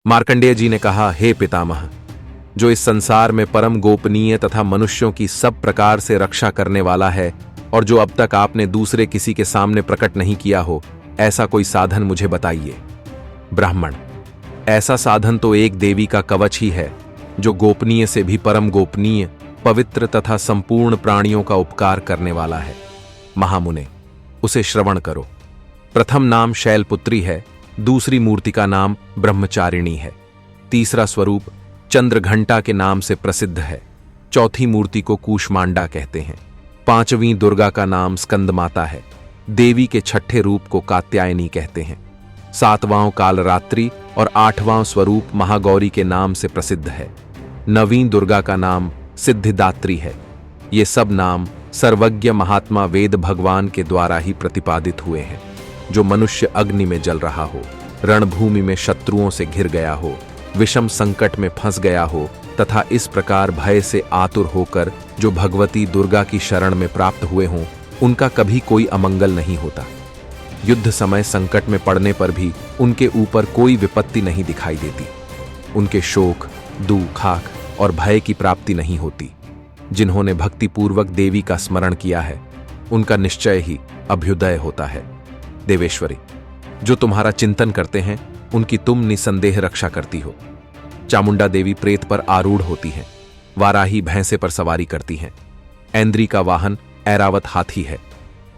मार्कंडेय जी ने कहा, हे पितामह, जो इस संसार में परम गोपनीय तथा मनुष्यों की सब प्रकार से रक्षा करने वाला है और जो अब तक आपने दूसरे किसी के सामने प्रकट नहीं किया हो, ऐसा कोई साधन मुझे बताइए। ब्राह्मण, ऐसा साधन तो एक देवी का कवच ही है, जो गोपनीय से भी परम गोपनीय, पवित्र तथा संपूर्ण प्राणियों का उपकार करने वाला है। महामुने, उसे श्रवण करो। प्रथम नाम शैलपुत्री है, दूसरी मूर्ति का नाम ब्रह्मचारिणी है, तीसरा स्वरूप चंद्रघंटा के नाम से प्रसिद्ध है, चौथी मूर्ति को कूष्मांडा कहते हैं, पांचवीं दुर्गा का नाम स्कंदमाता है, देवी के छठे रूप को कात्यायनी कहते हैं, सातवां कालरात्रि और आठवां स्वरूप महागौरी के नाम से प्रसिद्ध है, नवीं दुर्गा का नाम सिद्धिदात्री है। ये सब नाम सर्वज्ञ महात्मा वेद भगवान के द्वारा ही प्रतिपादित हुए हैं। जो मनुष्य अग्नि में जल रहा हो, रणभूमि में शत्रुओं से घिर गया हो, विषम संकट में फंस गया हो तथा इस प्रकार भय से आतुर होकर जो भगवती दुर्गा की शरण में प्राप्त हुए हों, उनका कभी कोई अमंगल नहीं होता। युद्ध समय संकट में पड़ने पर भी उनके ऊपर कोई विपत्ति नहीं दिखाई देती। उनके शोक, दुख, खाक और भय की प्राप्ति नहीं होती। जिन्होंने भक्तिपूर्वक देवी का स्मरण किया है, उनका निश्चय ही अभ्युदय होता है। देवेश्वरी, जो तुम्हारा चिंतन करते हैं, उनकी तुम निसंदेह रक्षा करती हो। चामुंडा देवी प्रेत पर आरूढ़ होती हैं, वाराही भैंसे पर सवारी करती हैं, ऐन्द्री का वाहन ऐरावत हाथी है,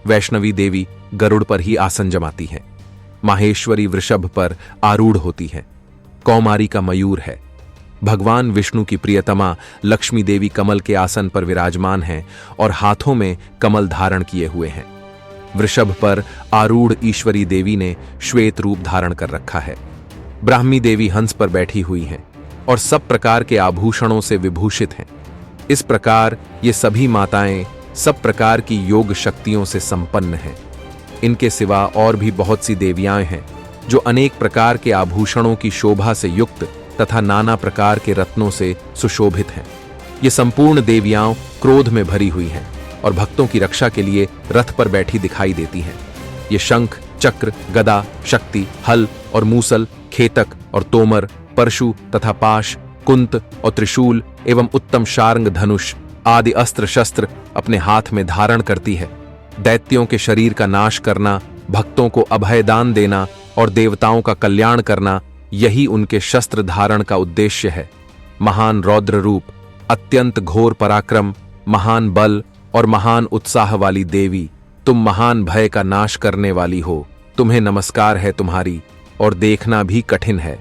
वैष्णवी देवी गरुड़ पर ही आसन जमाती हैं, माहेश्वरी वृषभ पर आरूढ़ होती हैं, कौमारी का मयूर है, भगवान विष्णु की प्रियतमा लक्ष्मी देवी कमल के आसन पर विराजमान हैं और हाथों में कमल धारण किए हुए हैं। वृषभ पर आरूढ़ ईश्वरी देवी ने श्वेत रूप धारण कर रखा है। ब्राह्मी देवी हंस पर बैठी हुई हैं और सब प्रकार के आभूषणों से विभूषित हैं। इस प्रकार ये सभी माताएं सब प्रकार की योग शक्तियों से संपन्न हैं। इनके सिवा और भी बहुत सी देवियां हैं जो अनेक प्रकार के आभूषणों की शोभा से युक्त तथा नाना प्रकार के रत्नों से सुशोभित हैं। ये संपूर्ण देवियां क्रोध में भरी हुई हैं और भक्तों की रक्षा के लिए रथ पर बैठी दिखाई देती हैं। ये शंख, चक्र, गदा, शक्ति, हल और मूसल, खेतक और तोमर, परशु तथा पाश, कुंत और त्रिशूल एवं उत्तम शार्ंग धनुष आदि अस्त्र शस्त्र अपने हाथ में धारण करती है। दैत्यों के शरीर का नाश करना, भक्तों को अभयदान देना और देवताओं का कल्याण करना, यही उनके शस्त्र धारण का उद्देश्य है। महान रौद्र रूप, अत्यंत घोर पराक्रम, महान बल और महान उत्साह वाली देवी, तुम महान भय का नाश करने वाली हो। तुम्हें नमस्कार है तुम्हारी, और देखना भी कठिन है।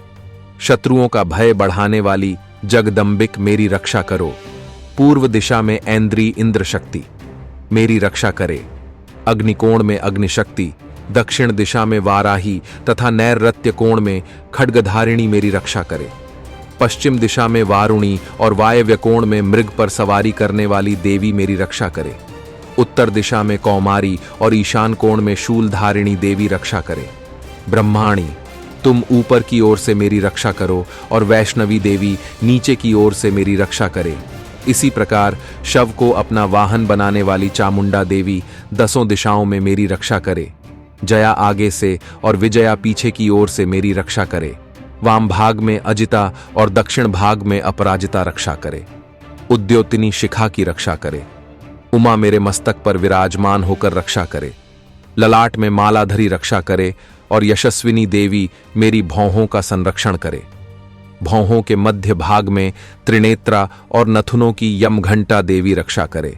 शत्रुओं का भय बढ़ाने वाली जगदम्बिक मेरी रक्षा करो। पूर्व दिशा में ऐन्द्री इंद्र शक्ति मेरी रक्षा करे। अग्निकोण में अग्निशक्ति, दक्षिण दिशा में वाराही तथा नैऋत्य कोण में खड्गधारिणी मेरी रक्षा करे। पश्चिम दिशा में वारुणी और वायव्य कोण में मृग पर सवारी करने वाली देवी मेरी रक्षा करे। उत्तर दिशा में कौमारी और ईशान कोण में शूलधारिणी देवी रक्षा करे। ब्रह्माणी, तुम ऊपर की ओर से मेरी रक्षा करो और वैष्णवी देवी नीचे की ओर से मेरी रक्षा करे। इसी प्रकार शव को अपना वाहन बनाने वाली चामुंडा देवी दसों दिशाओं में मेरी रक्षा करे। जया आगे से और विजया पीछे की ओर से मेरी रक्षा करे। वाम भाग में अजिता और दक्षिण भाग में अपराजिता रक्षा करे। उद्योतिनी शिखा की रक्षा करे। उमा मेरे मस्तक पर विराजमान होकर रक्षा करे। ललाट में मालाधरी रक्षा करे और यशस्विनी देवी मेरी भौहों का संरक्षण करे। भौहों के मध्य भाग में त्रिनेत्रा और नथुनों की यमघंटा देवी रक्षा करे।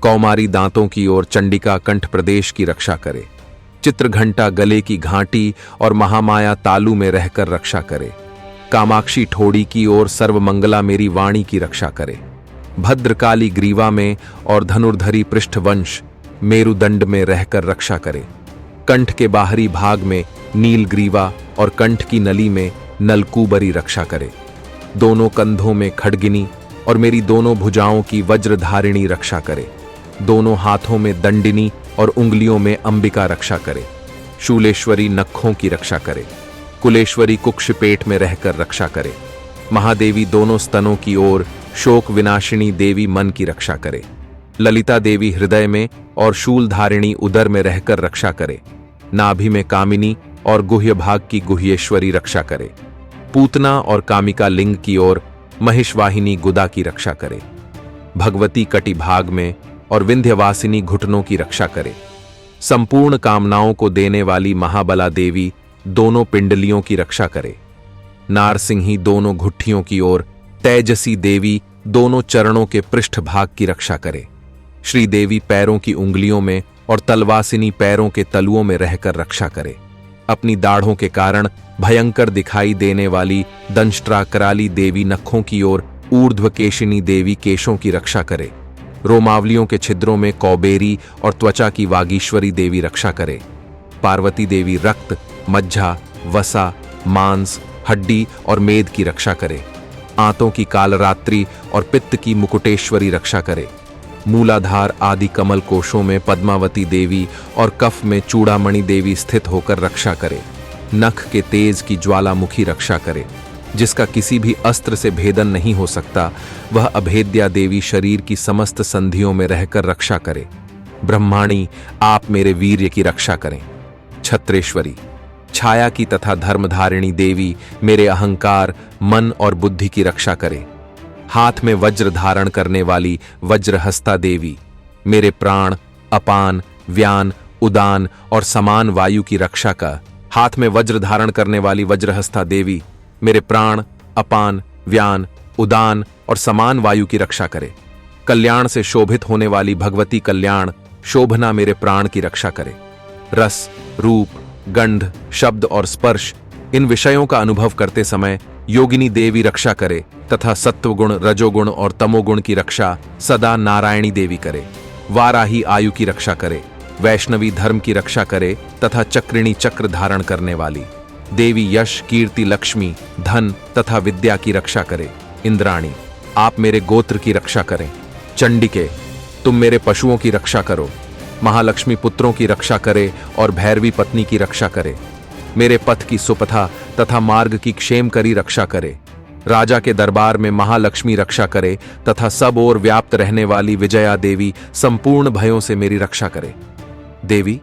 कौमारी दांतों की ओर चंडिका कंठ प्रदेश की रक्षा करे। चित्रघंटा गले की घाटी और महामाया तालू में रहकर रक्षा करे। कामाक्षी ठोड़ी की ओर सर्वमंगला मेरी वाणी की रक्षा करे। भद्रकाली ग्रीवा में और धनुर्धरी पृष्ठवंश मेरुदंड में रहकर रक्षा करे। कंठ के बाहरी भाग में नीलग्रीवा और कंठ की नली में नलकूबरी रक्षा करे। दोनों कंधों में खड्गिनी और मेरी दोनों भुजाओं की वज्रधारिणी रक्षा करे। दोनों हाथों में दंडिनी और उंगलियों में अंबिका रक्षा करे। शूलेश्वरी नखों की रक्षा करे। कुलेश्वरी कुक्ष पेट में रहकर रक्षा करे। महादेवी दोनों स्तनों की ओर शोक विनाशिनी देवी मन की रक्षा करे। ललिता देवी हृदय में और शूलधारिणी उदर में रहकर रक्षा करे। नाभि में कामिनी और गुह्य भाग की गुह्येश्वरी रक्षा करे। पूतना और कामिका लिंग की ओर महिषवाहिनी गुदा की रक्षा करे। भगवती कटिभाग में और विंध्यवासिनी घुटनों की रक्षा करे। संपूर्ण कामनाओं को देने वाली महाबला देवी दोनों पिंडलियों की रक्षा करे। नारसिंही दोनों घुट्टियों की ओर, तेजसी देवी दोनों चरणों के पृष्ठभाग की रक्षा करे। श्रीदेवी पैरों की उंगलियों में और तलवासिनी पैरों के तलुओं में रहकर रक्षा करे। अपनी दाढ़ों के कारण भयंकर दिखाई देने वाली दंष्ट्राकराली देवी नखों की ओर, ऊर्ध्वकेशिनी देवी केशों की रक्षा करे। रोमावलियों के छिद्रों में कौबेरी और त्वचा की वागीश्वरी देवी रक्षा करे। पार्वती देवी रक्त, मज्जा, वसा, मांस, हड्डी और मेद की रक्षा करे। आंतों की कालरात्रि और पित्त की मुकुटेश्वरी रक्षा करे। मूलाधार आदि कमल कोशों में पद्मावती देवी और कफ में चूड़ामणि देवी स्थित होकर रक्षा करे। नख के तेज की ज्वालामुखी रक्षा करे। जिसका किसी भी अस्त्र से भेदन नहीं हो सकता, वह अभेद्या देवी शरीर की समस्त संधियों में रहकर रक्षा करे। ब्रह्माणी, आप मेरे वीर्य की रक्षा करें। छत्रेश्वरी, छाया की तथा धर्मधारिणी देवी मेरे अहंकार, मन और बुद्धि की रक्षा करे। हाथ में वज्र धारण करने वाली वज्रहस्ता देवी मेरे प्राण, अपान, व्यान, उदान और समान वायु की रक्षा का। हाथ में वज्र धारण करने वाली वज्रहस्ता देवी मेरे प्राण, अपान, व्यान, उदान और समान वायु की रक्षा करे। कल्याण से शोभित होने वाली भगवती कल्याण शोभना मेरे प्राण की रक्षा करे। रस, रूप, गंध, शब्द और स्पर्श, इन विषयों का अनुभव करते समय योगिनी देवी रक्षा करे तथा सत्वगुण, रजोगुण और तमोगुण की रक्षा सदा नारायणी देवी करे। वाराही आयु की रक्षा करे। वैष्णवी धर्म की रक्षा करे तथा चक्रिणी चक्र धारण करने वाली देवी यश, कीर्ति, लक्ष्मी, धन तथा विद्या की रक्षा करे। इंद्राणी, आप मेरे गोत्र की रक्षा करें। चंडिके, तुम मेरे पशुओं की रक्षा करो। महालक्ष्मी पुत्रों की रक्षा करे और भैरवी पत्नी की रक्षा करे। मेरे पथ की सुपथा तथा मार्ग की क्षेमकरी रक्षा करे। राजा के दरबार में महालक्ष्मी रक्षा करे तथा सब ओर व्याप्त रहने वाली विजया देवी संपूर्ण भयों से मेरी रक्षा करे। देवी,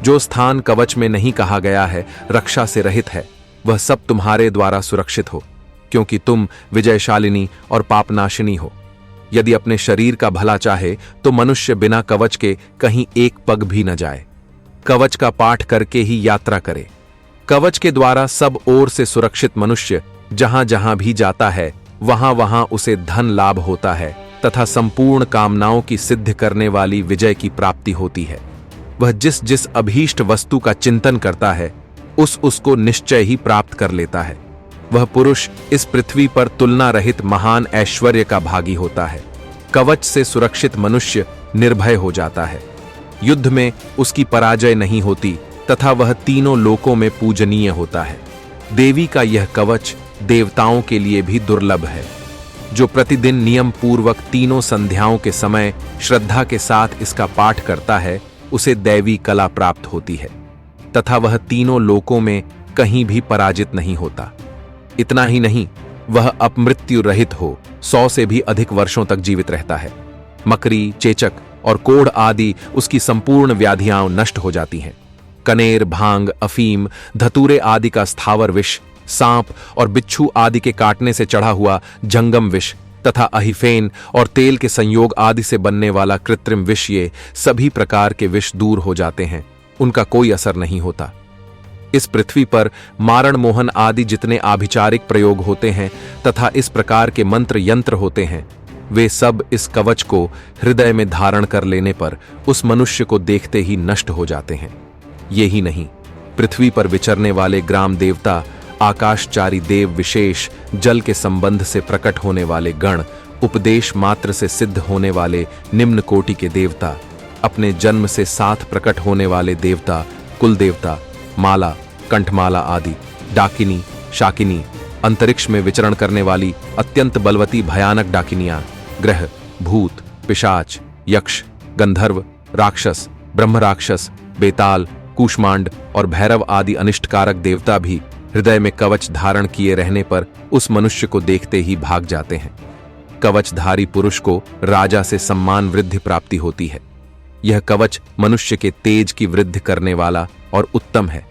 जो स्थान कवच में नहीं कहा गया है रक्षा से रहित है, वह सब तुम्हारे द्वारा सुरक्षित हो, क्योंकि तुम विजयशालिनी और पापनाशिनी हो। यदि अपने शरीर का भला चाहे तो मनुष्य बिना कवच के कहीं एक पग भी न जाए। कवच का पाठ करके ही यात्रा करे। कवच के द्वारा सब ओर से सुरक्षित मनुष्य जहां जहां भी जाता है, वहां वहां उसे धन लाभ होता है तथा संपूर्ण कामनाओं की सिद्ध करने वाली विजय की प्राप्ति होती है। वह जिस जिस अभीष्ट वस्तु का चिंतन करता है, उसको निश्चय ही प्राप्त कर लेता है। वह पुरुष इस पृथ्वी पर तुलना रहित महान ऐश्वर्य का भागी होता है। कवच से सुरक्षित मनुष्य निर्भय हो जाता है। युद्ध में उसकी पराजय नहीं होती तथा वह तीनों लोकों में पूजनीय होता है। देवी का यह कवच देवताओं के लिए भी दुर्लभ है। जो प्रतिदिन नियम पूर्वक तीनों संध्याओं के समय श्रद्धा के साथ इसका पाठ करता है, उसे दैवी कला प्राप्त होती है तथा वह तीनों लोकों में कहीं भी पराजित नहीं होता। इतना ही नहीं, वह अपमृत्यु रहित हो 100 से भी अधिक वर्षों तक जीवित रहता है। मकरी, चेचक और कोढ़ आदि उसकी संपूर्ण व्याधियां नष्ट हो जाती हैं। कनेर, भांग, अफीम, धतूरे आदि का स्थावर विष, सांप और बिच्छू आदि के काटने से चढ़ा हुआ जंगम विष तथा अहिफेन और तेल के संयोग आदि से बनने वाला कृत्रिम विष, ये सभी प्रकार के विष दूर हो जाते हैं, उनका कोई असर नहीं होता। इस पृथ्वी पर मारण मोहन आदि जितने आभिचारिक प्रयोग होते हैं तथा इस प्रकार के मंत्र यंत्र होते हैं, वे सब इस कवच को हृदय में धारण कर लेने पर उस मनुष्य को देखते ही नष्ट हो जाते हैं। ये ही नहीं, पृथ्वी पर विचरने वाले ग्राम देवता, आकाशचारी देव विशेष, जल के संबंध से प्रकट होने वाले गण, उपदेश मात्र से सिद्ध होने वाले निम्न कोटि के देवता, अपने जन्म से साथ प्रकट होने वाले देवता, कुल देवता, माला, कंठमाला आदि, डाकिनी, शाकिनी, अंतरिक्ष में विचरण करने वाली अत्यंत बलवती भयानक डाकिनियां, ग्रह, भूत, पिशाच, यक्ष, गंधर्व, राक्षस, ब्रह्म राक्षस, बेताल, कूष्मांड और भैरव आदि अनिष्टकारक देवता भी हृदय में कवच धारण किए रहने पर उस मनुष्य को देखते ही भाग जाते हैं। कवचधारी पुरुष को राजा से सम्मान वृद्धि प्राप्ति होती है। यह कवच मनुष्य के तेज की वृद्धि करने वाला और उत्तम है।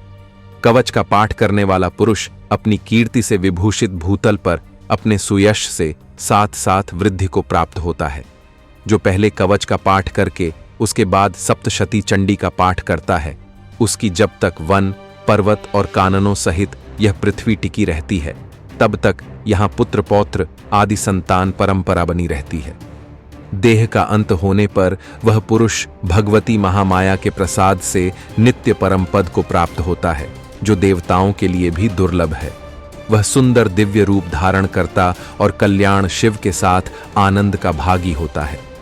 कवच का पाठ करने वाला पुरुष अपनी कीर्ति से विभूषित भूतल पर अपने सुयश से साथ साथ वृद्धि को प्राप्त होता है। जो पहले कवच का पाठ करके उसके बाद सप्तशती चंडी का पाठ करता है, उसकी जब तक वन, पर्वत और काननों सहित यह पृथ्वी टिकी रहती है, तब तक यहाँ पुत्र पौत्र आदि संतान परंपरा बनी रहती है। देह का अंत होने पर वह पुरुष भगवती महामाया के प्रसाद से नित्य परम पद को प्राप्त होता है, जो देवताओं के लिए भी दुर्लभ है। वह सुंदर दिव्य रूप धारण करता और कल्याण शिव के साथ आनंद का भागी होता है।